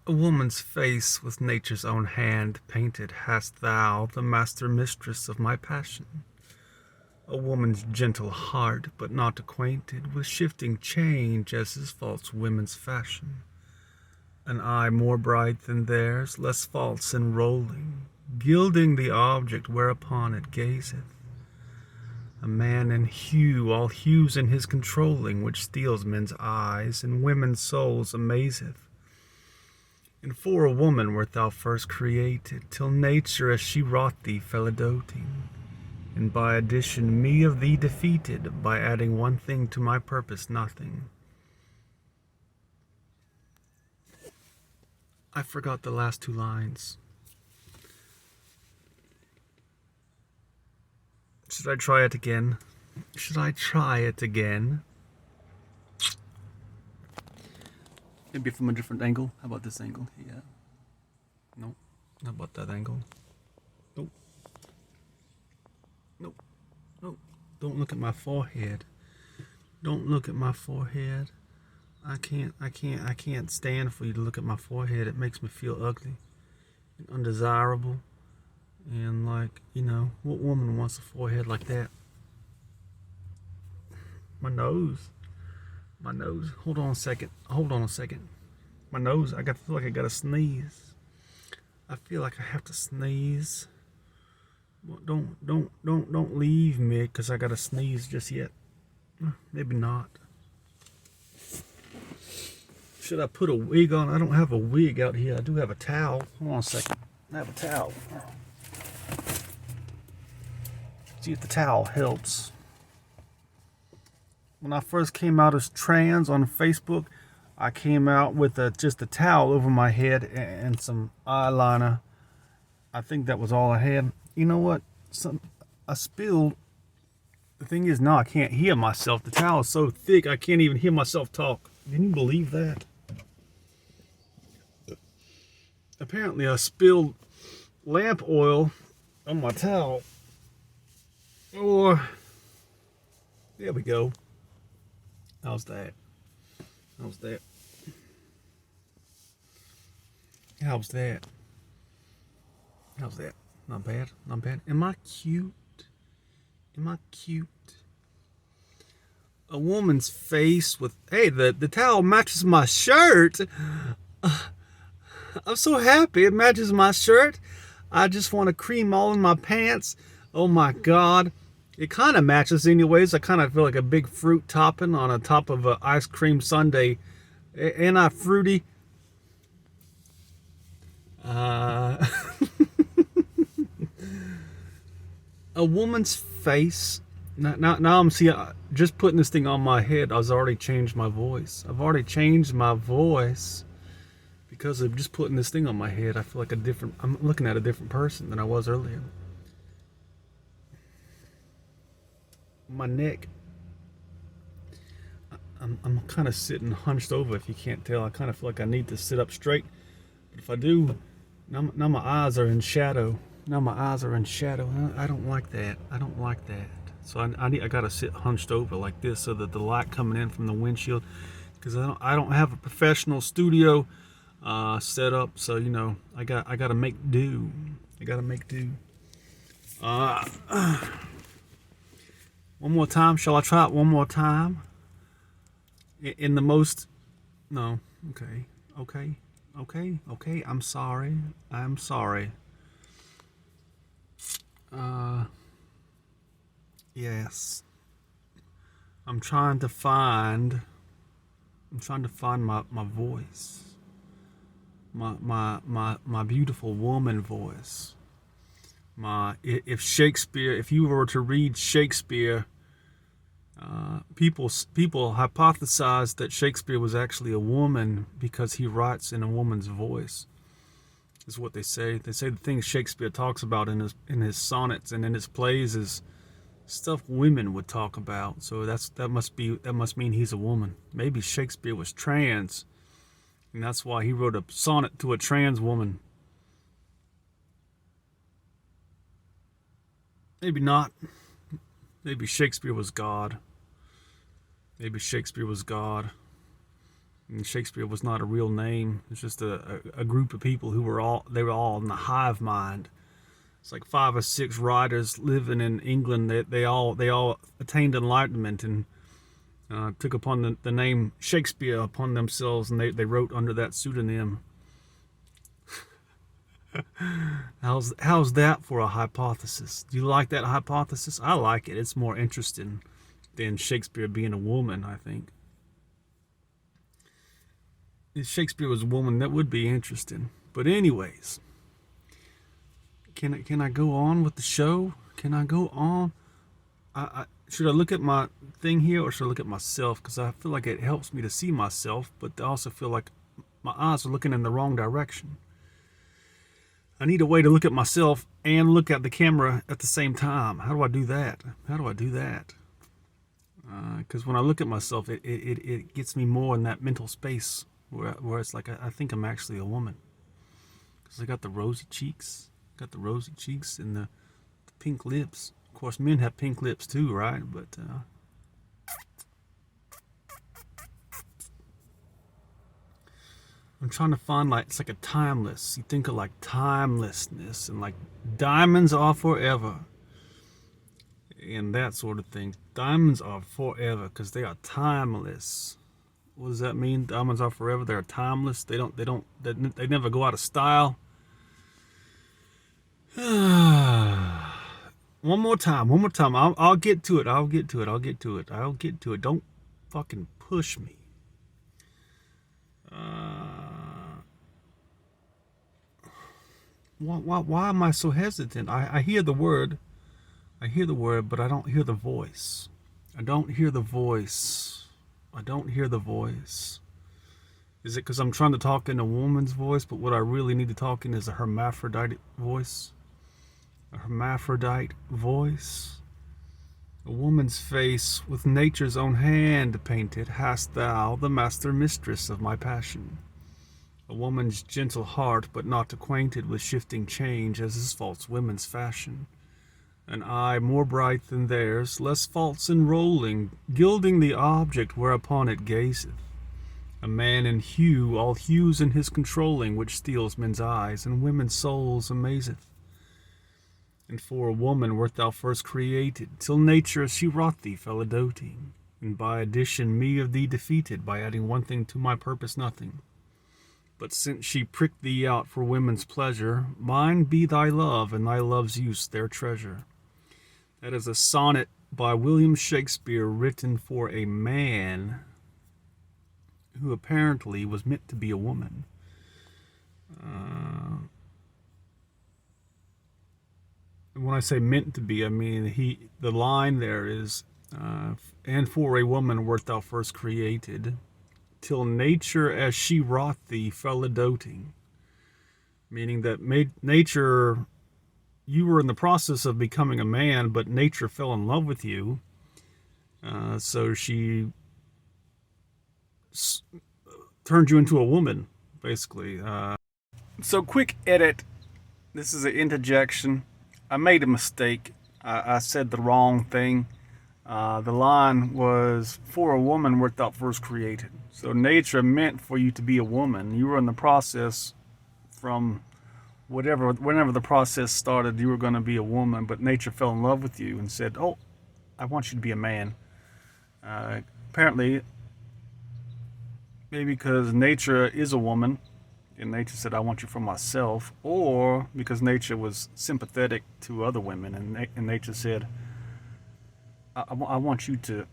A woman's face with nature's own hand painted hast thou, the master mistress of my passion. A woman's gentle heart, but not acquainted with shifting change as is false women's fashion. An eye more bright than theirs, less false in rolling, gilding the object whereupon it gazeth. A man in hue, all hues in his controlling, which steals men's eyes and women's souls amazeth. And for a woman wert thou first created, till nature as she wrought thee fell a doting, and by addition me of thee defeated, by adding one thing to my purpose nothing. I forgot the last two lines. Should I try it again? Should I try it again? Maybe from a different angle. How about this angle? Yeah. Nope. How about that angle? Nope. Nope. Nope. Don't look at my forehead. Don't look at my forehead. I can't stand for you to look at my forehead. It makes me feel ugly and undesirable. And like, what woman wants a forehead like that? My nose. Hold on a second. My nose. I feel like I gotta sneeze. I feel like I have to sneeze. Well, don't leave me because I gotta sneeze just yet. Maybe not. Should I put a wig on? I don't have a wig out here. I do have a towel. Hold on a second. I have a towel. See if the towel helps. When I first came out as trans on Facebook, I came out with just a towel over my head and some eyeliner. I think that was all I had. You know what? I spilled. The thing is, now I can't hear myself. The towel is so thick, I can't even hear myself talk. Can you believe that? Apparently, I spilled lamp oil on my towel. Or, there we go. How's that? How's that? How's that? How's that? Not bad. Not bad. Am I cute? Am I cute? A woman's face with, hey, the towel matches my shirt. I'm so happy it matches my shirt. I just want to cream all in my pants. Oh my God. It kind of matches anyways. I kind of feel like a big fruit topping on a top of an ice cream sundae. Ain't I fruity? A woman's face. Now I'm just putting this thing on my head. I've already changed my voice. Because of just putting this thing on my head. I feel like I'm looking at a different person than I was earlier. My neck. I'm kind of sitting hunched over, if you can't tell. I kind of feel like I need to sit up straight. But if I do, now my eyes are in shadow. I don't like that. So I gotta sit hunched over like this so that the light coming in from the windshield, because I don't have a professional studio set up. So I gotta make do. One more time. Shall I try it one more time? In the most... No. Okay. I'm sorry. Yes. I'm trying to find my voice. My beautiful woman voice. If you were to read Shakespeare, people hypothesize that Shakespeare was actually a woman because he writes in a woman's voice, is what they say. They say the things Shakespeare talks about in his sonnets and in his plays is stuff women would talk about. So that must mean he's a woman. Maybe Shakespeare was trans, and that's why he wrote a sonnet to a trans woman. Maybe not. Maybe Shakespeare was God. And Shakespeare was not a real name. It's just a group of people who were all in the hive mind. It's like 5 or 6 writers living in England. They all attained enlightenment and took upon the name Shakespeare upon themselves, and they wrote under that pseudonym. How's that for a hypothesis? Do you like that hypothesis? I like it. It's more interesting than Shakespeare being a woman, I think. If Shakespeare was a woman, that would be interesting. But anyways, can I go on with the show? Can I go on? Should I look at my thing here, or should I look at myself? Because I feel like it helps me to see myself, but I also feel like my eyes are looking in the wrong direction. I need a way to look at myself and look at the camera at the same time. How do I do that? Because when I look at myself, it gets me more in that mental space where it's like I think I'm actually a woman. Because I got the rosy cheeks, and the pink lips. Of course, men have pink lips too, right? But I'm trying to find, like, it's like a timeless. You think of like timelessness and like diamonds are forever and that sort of thing. Diamonds are forever because they are timeless. What does that mean? Diamonds are forever. They're timeless. They never go out of style. One more time. I'll get to it. Don't fucking push me. Why am I so hesitant? I hear the word, but I don't hear the voice. Is it because I'm trying to talk in a woman's voice, but what I really need to talk in is a hermaphrodite voice? A woman's face with nature's own hand painted, hast thou, the master mistress of my passion. A woman's gentle heart, but not acquainted with shifting change as is false women's fashion. An eye more bright than theirs, less false in rolling, gilding the object whereupon it gazeth. A man in hue, all hues in his controlling, which steals men's eyes and women's souls amazeth. And for a woman wert thou first created, till nature as she wrought thee fell a doting, and by addition me of thee defeated, by adding one thing to my purpose nothing. But since she pricked thee out for women's pleasure, mine be thy love, and thy love's use their treasure. That is a sonnet by William Shakespeare, written for a man who apparently was meant to be a woman. When I say meant to be, I mean the line there is, and for a woman wert thou first created, till nature as she wrought thee fell a doting. Meaning that nature, you were in the process of becoming a man, but nature fell in love with you. So she turned you into a woman, basically. So quick edit. This is an interjection. I made a mistake. I said the wrong thing. The line was, for a woman wert thou first created. So nature meant for you to be a woman. You were in the process from whenever the process started, you were going to be a woman, but nature fell in love with you and said, oh, I want you to be a man. Apparently, maybe because nature is a woman, and nature said, I want you for myself, or because nature was sympathetic to other women, and nature said, I want you to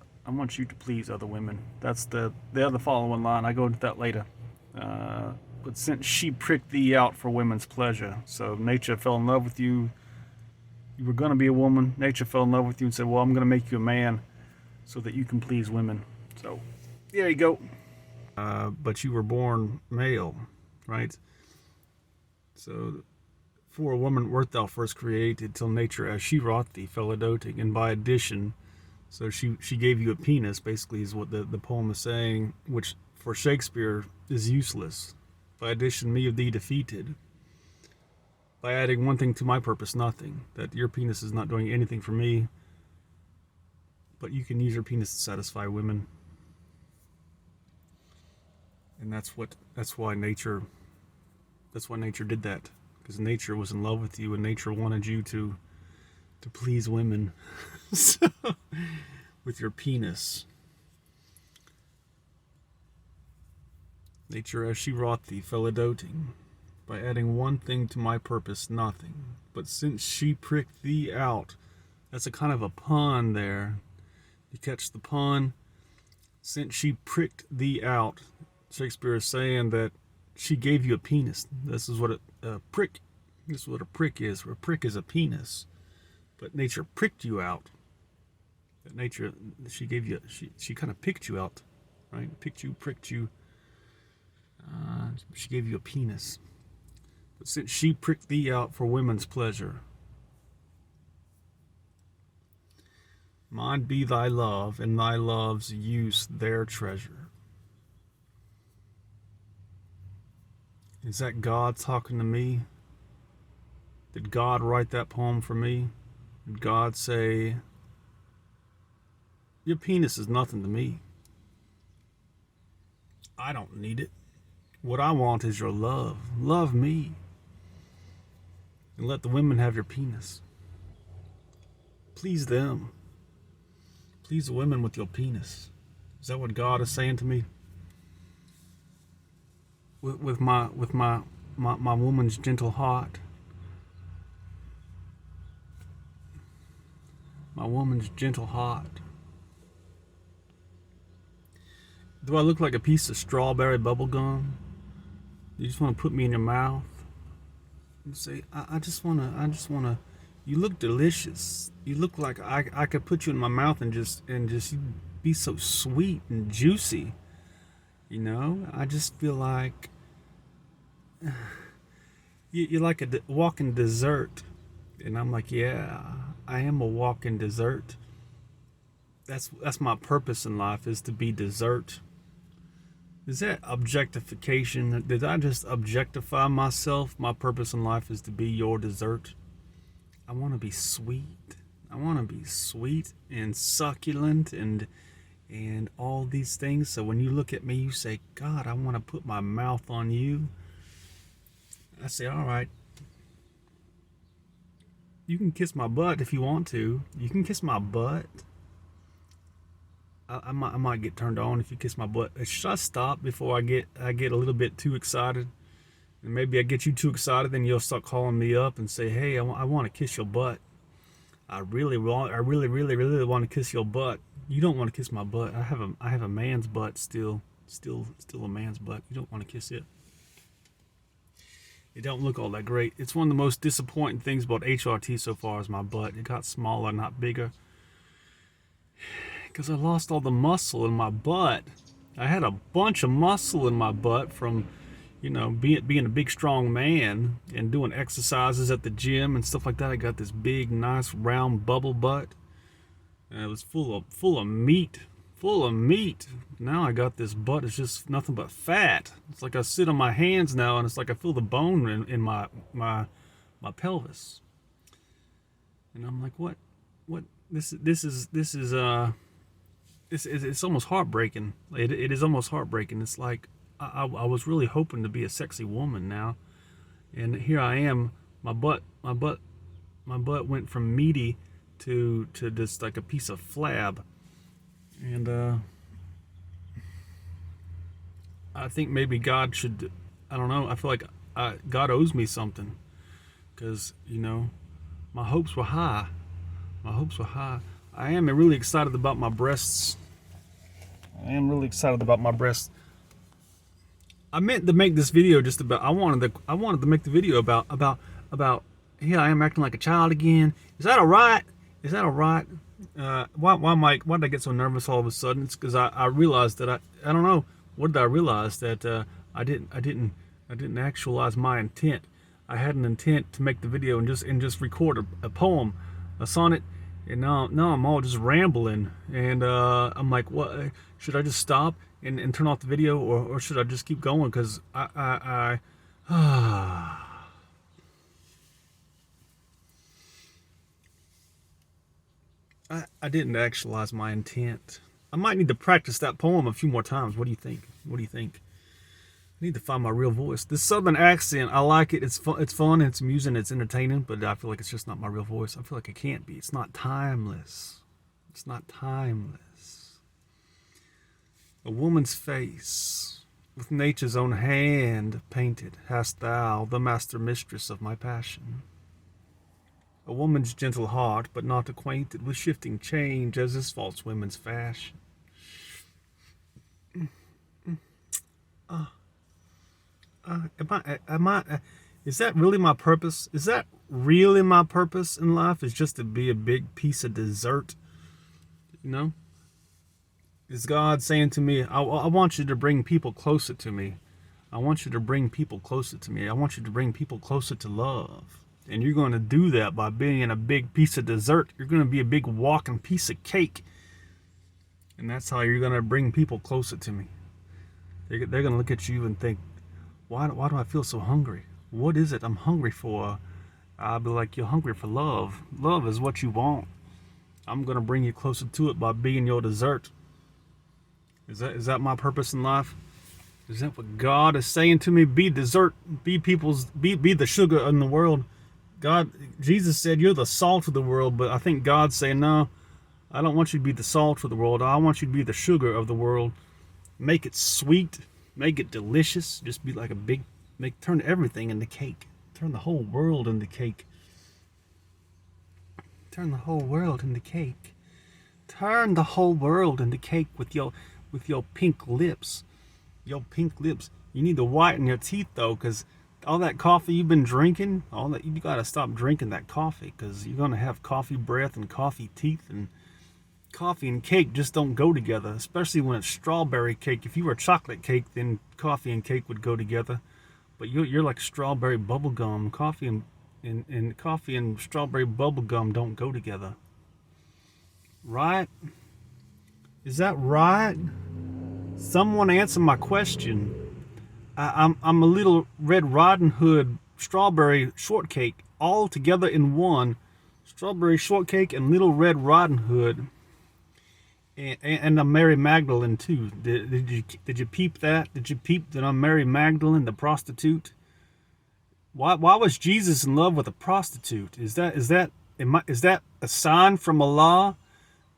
please other women. That's the other following line. I go into that later. But since she pricked thee out for women's pleasure, so nature fell in love with you. You were going to be a woman. Nature fell in love with you and said, well, I'm going to make you a man so that you can please women. So there you go. But you were born male, right? So for a woman wert thou first created, till nature as she wrought thee fell a doting, and by addition, so she gave you a penis, basically, is what the poem is saying, which for Shakespeare is useless. By addition me of thee defeated. By adding one thing to my purpose nothing. That your penis is not doing anything for me, but you can use your penis to satisfy women. And that's why nature did that, because nature was in love with you, and nature wanted you to please women. So, with your penis. Nature, as she wrought thee, fell a doting, by adding one thing to my purpose, nothing. But since she pricked thee out, that's a kind of a pun there. You catch the pun? Since she pricked thee out, Shakespeare is saying that she gave you a penis. This is what a prick. This is what a prick is. A prick is a penis, but nature pricked you out. That nature, she gave you. She kind of picked you out, right? Picked you, pricked you. She gave you a penis. But since she pricked thee out for women's pleasure, mine be thy love, and thy love's use their treasure. Is that God talking to me? Did God write that poem for me? Did God say, your penis is nothing to me. I don't need it. What I want is your love. Love me. And let the women have your penis. Please them. Please the women with your penis. Is that what God is saying to me? With my woman's gentle heart. My woman's gentle heart. Do I look like a piece of strawberry bubble gum? You just want to put me in your mouth and say, I just wanna. You look delicious. You look like I could put you in my mouth and just be so sweet and juicy. You know, I just feel like you're like a walking dessert, and I'm like, yeah, I am a walking dessert. That's my purpose in life, is to be dessert. Is that objectification? Did I just objectify myself? My purpose in life is to be your dessert. I want to be sweet. I want to be sweet and succulent and all these things. So when you look at me, you say, God, I want to put my mouth on you. I say, all right. You can kiss my butt if you want to. You can kiss my butt. I might get turned on if you kiss my butt. Should I stop before I get a little bit too excited? And maybe I get you too excited, then you'll start calling me up and say, hey, I want to kiss your butt. I really want to kiss your butt. You don't want to kiss my butt. I have a man's butt still a man's butt. You don't want to kiss it. It don't look all that great. It's one of the most disappointing things about HRT so far is my butt. It got smaller, not bigger. Because I lost all the muscle in my butt. I had a bunch of muscle in my butt from, being a big strong man and doing exercises at the gym and stuff like that. I got this big, nice, round bubble butt. And it was full of meat. Now I got this butt. It's just nothing but fat. It's like I sit on my hands now, and it's like I feel the bone in my pelvis. And I'm like, what? This it's almost heartbreaking. It is almost heartbreaking. It's like I was really hoping to be a sexy woman now, and here I am. My butt went from meaty to just like a piece of flab, and I think maybe God should. I don't know. I feel like God owes me something, because my hopes were high. I am really excited about my breasts. I meant to make this video just about. I wanted to make the video about. Here I am acting like a child again. Is that all right? Why did I get so nervous all of a sudden? It's because I realized that I don't know. What did I realize? That I didn't actualize my intent. I had an intent to make the video and just record a poem, a sonnet. And now I'm all just rambling, and I'm like, what? Should I just stop and turn off the video, or should I just keep going? Because I didn't actualize my intent. I might need to practice that poem a few more times. What do you think? I need to find my real voice. This southern accent, I like it. It's fun. It's fun. It's amusing. It's entertaining. But I feel like it's just not my real voice. I feel like it can't be. It's not timeless. It's not timeless. A woman's face, with nature's own hand painted, hast thou, the master mistress of my passion. A woman's gentle heart, but not acquainted with shifting change, as is false women's fashion. Is that really my purpose? Is that really my purpose in life? Is just to be a big piece of dessert? You know? Is God saying to me, I want you to bring people closer to me. I want you to bring people closer to me. I want you to bring people closer to love. And you're going to do that by being a big piece of dessert. You're going to be a big walking piece of cake. And that's how you're going to bring people closer to me. They're going to look at you and think, why do I feel so hungry? What is it I'm hungry for? I'll be like, you're hungry for love. Love is what you want. I'm going to bring you closer to it by being your dessert. Is that my purpose in life? Is that what God is saying to me? Be dessert. Be the sugar in the world. Jesus said you're the salt of the world, but I think God's saying, no, I don't want you to be the salt of the world. I want you to be the sugar of the world. Make it sweet. Make it delicious. Just be like turn everything into cake. Turn the whole world into cake. Turn the whole world into cake. Turn the whole world into cake with your pink lips. Your pink lips. You need to whiten your teeth though, because all that coffee you've been drinking, you gotta stop drinking that coffee, because you're gonna have coffee breath and coffee teeth, and coffee and cake just don't go together, especially when it's strawberry cake. If you were chocolate cake, then coffee and cake would go together. But you're like strawberry bubble gum. Coffee and coffee and strawberry bubble gum don't go together. Right? Is that right? Someone answer my question. I'm a little Red Riding Hood strawberry shortcake all together in one. Strawberry shortcake and Little Red Riding Hood. And I'm Mary Magdalene too. Did you peep that? Did you peep that I'm Mary Magdalene, the prostitute? Why was Jesus in love with a prostitute? Is that a sign from Allah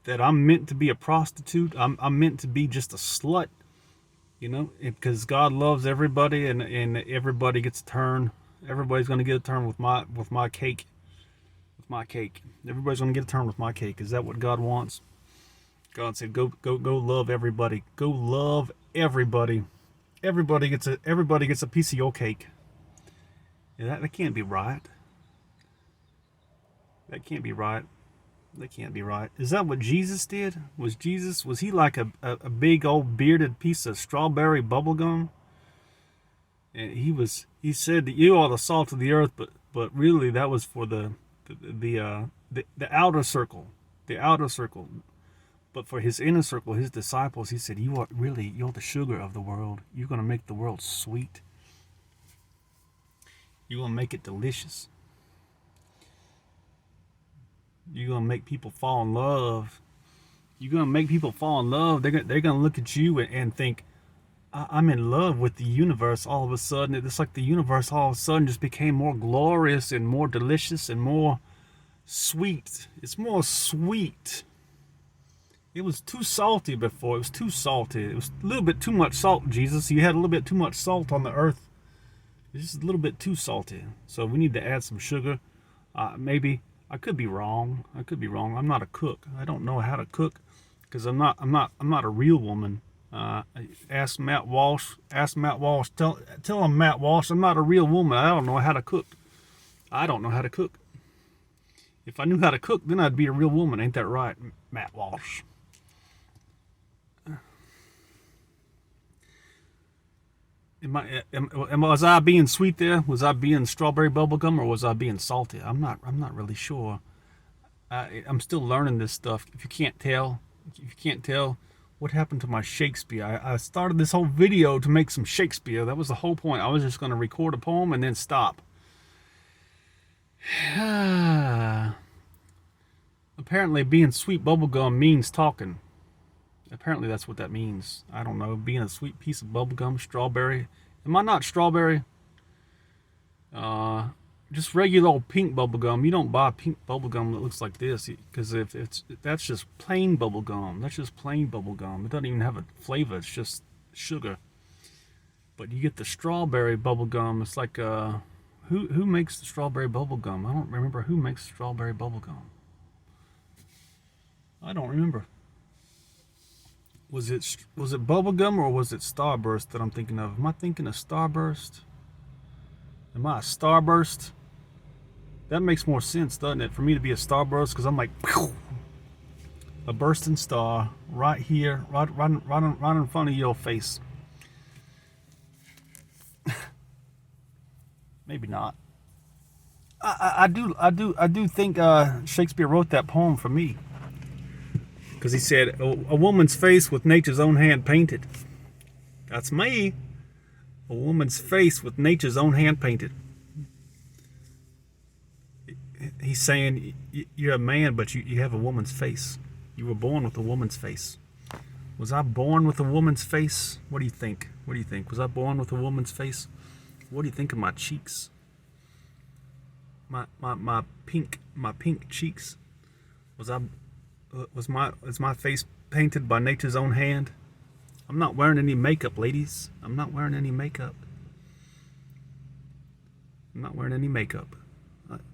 that I'm meant to be a prostitute? I'm meant to be just a slut, you know? Because God loves everybody, and everybody gets a turn. Everybody's gonna get a turn with my cake. With my cake, everybody's gonna get a turn with my cake. Is that what God wants? God said, go love everybody. Go love everybody. Everybody gets a piece of your cake. Yeah, that can't be right. That can't be right. That can't be right. Is that what Jesus did? Was he like a big old bearded piece of strawberry bubble gum? And he said that you are the salt of the earth, but really that was for the outer circle. The outer circle. But for his inner circle, his disciples, he said, you're the sugar of the world. You're going to make the world sweet. You're going to make it delicious. You're going to make people fall in love. You're going to make people fall in love. They're going to look at you and think, I'm in love with the universe all of a sudden. It's like the universe all of a sudden just became more glorious and more delicious and more sweet. It's more sweet. It was too salty before. It was too salty. It was a little bit too much salt, Jesus. You had a little bit too much salt on the earth. It's just a little bit too salty. So we need to add some sugar. Maybe. I could be wrong. I'm not a cook. I don't know how to cook because I'm not a real woman. Ask Matt Walsh. Tell him, Matt Walsh, I'm not a real woman. I don't know how to cook. If I knew how to cook, then I'd be a real woman. Ain't that right, Matt Walsh? Was I being sweet there? Was I being strawberry bubblegum, or was I being salty? I'm not really sure. I'm still learning this stuff. If you can't tell, what happened to my Shakespeare? I started this whole video to make some Shakespeare. That was the whole point. I was just going to record a poem and then stop. Apparently being sweet bubblegum means talking. Apparently that's what that means. I don't know. Being a sweet piece of bubblegum, strawberry, Am I not strawberry? Just regular old pink bubble gum. You don't buy pink bubble gum that looks like this, because if that's just plain bubble gum. That's just plain bubble gum. It doesn't even have a flavor. It's just sugar. But you get the strawberry bubble gum. It's like who makes the strawberry bubble gum? I don't remember who makes strawberry bubble gum. I don't remember. Was it bubblegum or was it Starburst that I'm thinking of? Am I thinking of Starburst? Am I a Starburst? That makes more sense, doesn't it? For me to be a Starburst, because I'm like, pew, a bursting star right here, right in front of your face. Maybe not. I do think Shakespeare wrote that poem for me. Because he said, a woman's face with nature's own hand painted. That's me. A woman's face with nature's own hand painted. He's saying, you're a man, but you have a woman's face. You were born with a woman's face. Was I born with a woman's face? What do you think? What do you think? Was I born with a woman's face? What do you think of my cheeks? My pink cheeks? Is my face painted by nature's own hand? I'm not wearing any makeup, ladies. I'm not wearing any makeup. I'm not wearing any makeup.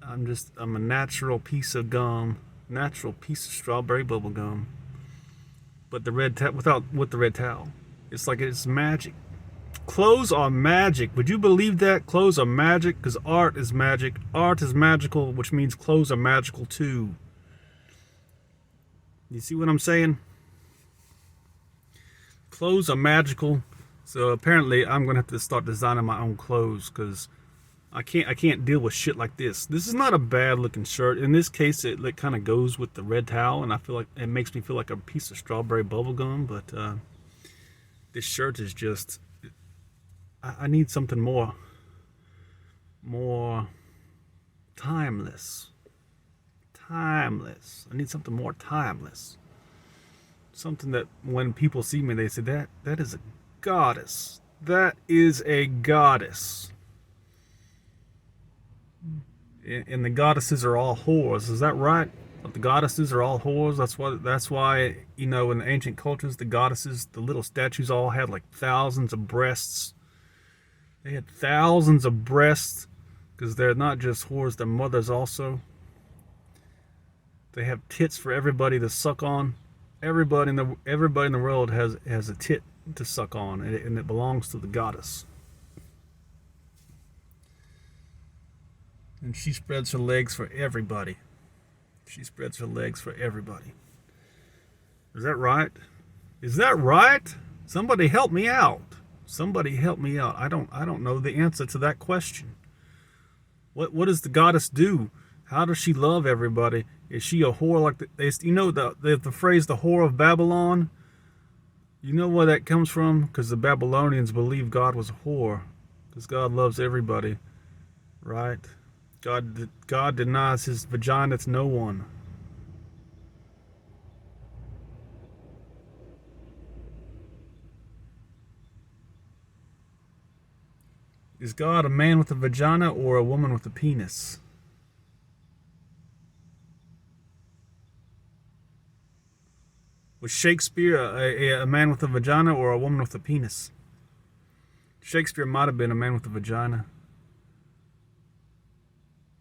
I'm a natural piece of gum, natural piece of strawberry bubble gum. But the with the red towel. It's like it's magic. Clothes are magic. Would you believe that? Clothes are magic because art is magic. Art is magical, which means clothes are magical too. You see what I'm saying? Clothes are magical. So apparently I'm going to have to start designing my own clothes because I can't deal with shit like this. This is not a bad looking shirt. In this case, it kind of goes with the red towel, and I feel like it makes me feel like a piece of strawberry bubble gum. But this shirt is just, I need something more timeless. I need something more timeless. Something that when people see me, they say that is a goddess. That is a goddess. And the goddesses are all whores. Is that right? The goddesses are all whores. That's why in the ancient cultures, the goddesses, the little statues all had like thousands of breasts. They had thousands of breasts because they're not just whores, they're mothers also. They have tits for everybody to suck on. Everybody in the world has a tit to suck on, and it belongs to the goddess. And she spreads her legs for everybody. She spreads her legs for everybody. Is that right? Is that right? Somebody help me out. Somebody help me out. I don't know the answer to that question. What does the goddess do? How does she love everybody? Is she a whore like the phrase the whore of Babylon? You know where that comes from? Because the Babylonians believed God was a whore. Because God loves everybody. Right? God denies his vagina to no one. Is God a man with a vagina or a woman with a penis? Was Shakespeare a man with a vagina or a woman with a penis? Shakespeare might have been a man with a vagina.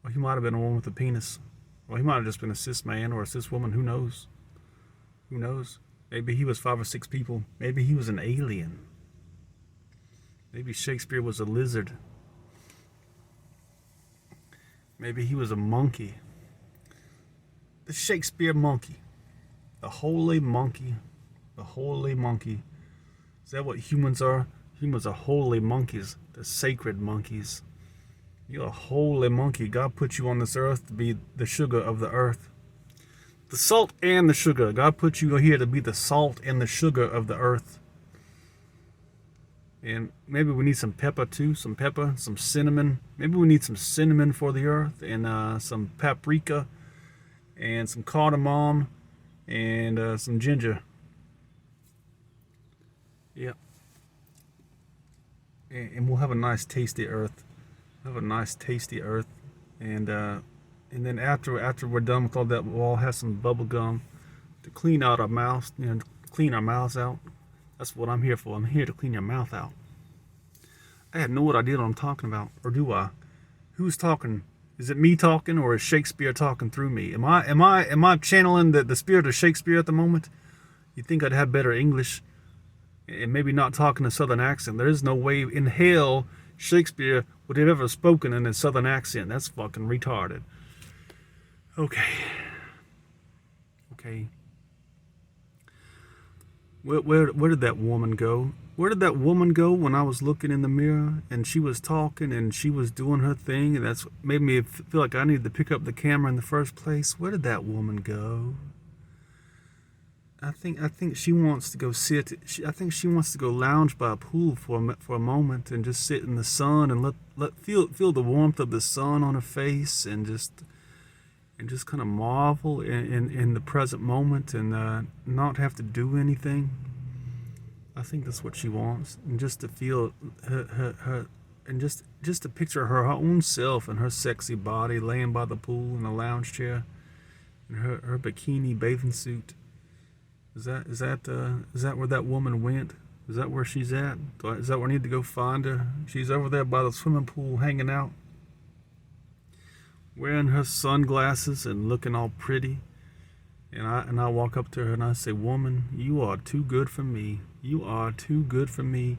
Or he might have been a woman with a penis. Or he might have just been a cis man or a cis woman. Who knows? Who knows? Maybe he was 5 or 6 people. Maybe he was an alien. Maybe Shakespeare was a lizard. Maybe he was a monkey. The Shakespeare monkey. The holy monkey. The holy monkey. Is that what humans are? Humans are holy monkeys. They're sacred monkeys. You're a holy monkey. God put you on this earth to be the sugar of the earth. The salt and the sugar. God put you here to be the salt and the sugar of the earth. And maybe we need some pepper too. Some pepper, some cinnamon. Maybe we need some cinnamon for the earth. And some paprika. And some cardamom. And some ginger. Yeah. and we'll have a nice tasty earth. Have a nice tasty earth, and then after we're done with all that, we'll all have some bubble gum to clean out our mouths, clean our mouths out. That's what I'm here for. I'm here to clean your mouth out. I have no idea what I'm talking about, or do I? Who's talking? Is it me talking, or is Shakespeare talking through me? Am I channeling the spirit of Shakespeare at the moment? You'd think I'd have better English, and maybe not talking a Southern accent. There is no way in hell Shakespeare would have ever spoken in a Southern accent. That's fucking retarded. Okay. Where did that woman go? Where did that woman go when I was looking in the mirror and she was talking and she was doing her thing, and that's what made me feel like I needed to pick up the camera in the first place? Where did that woman go? I think she wants to go sit. I think she wants to go lounge by a pool for a moment and just sit in the sun and feel the warmth of the sun on her face and just kind of marvel in the present moment and not have to do anything. I think that's what she wants, and just to feel her and just to picture her own self and her sexy body laying by the pool in a lounge chair in her bikini bathing suit. Is that where that woman went? Is that where she's at? Is that where I need to go find her? She's over there by the swimming pool hanging out, wearing her sunglasses and looking all pretty. And I walk up to her and I say, "Woman, you are too good for me. You are too good for me."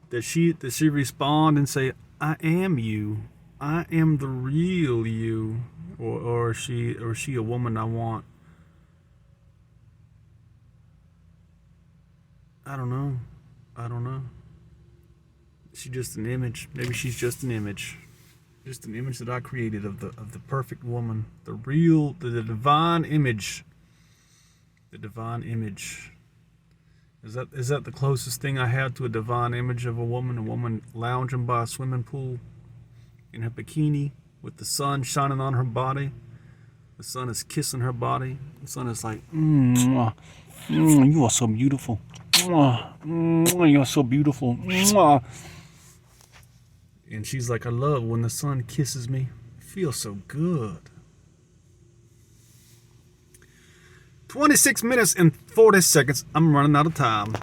Does she respond and say, "I am you. I am the real you," or is she a woman I want? I don't know. She's just an image. Maybe she's just an image. Just an image that I created of the perfect woman. The divine image. The divine image. Is that the closest thing I have to a divine image of a woman lounging by a swimming pool in her bikini with the sun shining on her body? The sun is kissing her body. The sun is like, you are so beautiful. You are so beautiful. And she's like, "I love when the sun kisses me. It feels so good." 26 minutes and 40 seconds. I'm running out of time.